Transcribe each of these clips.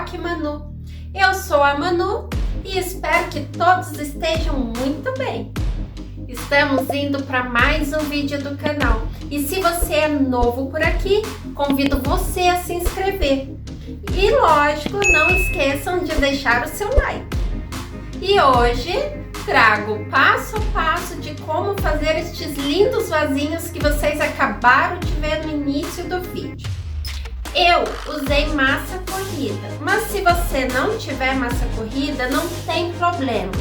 Toke Manu. Eu sou a Manu e espero que todos estejam muito bem. Estamos indo para mais um vídeo do canal e se você é novo por aqui, convido você a se inscrever. E lógico, não esqueçam de deixar o seu like. E hoje trago passo a passo de como fazer estes lindos vasinhos que vocês acabaram de ver no início do vídeo. Eu usei massa corrida, mas se você não tiver massa corrida, não tem problema.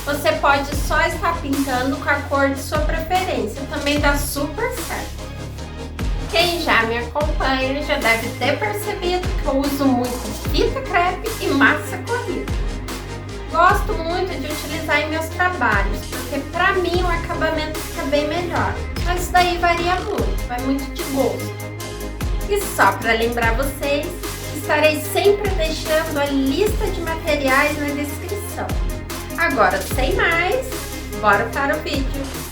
Você pode só estar pintando com a cor de sua preferência, também dá super certo. Quem já me acompanha já deve ter percebido que eu uso muito fita crepe e massa corrida. Gosto muito de utilizar em meus trabalhos, porque para mim o acabamento fica bem melhor, mas isso daí varia muito, vai muito de gosto. E só para lembrar vocês, estarei sempre deixando a lista de materiais na descrição. Agora, sem mais, bora para o vídeo!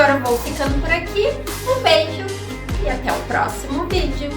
Agora eu vou ficando por aqui. Um beijo e até o próximo vídeo.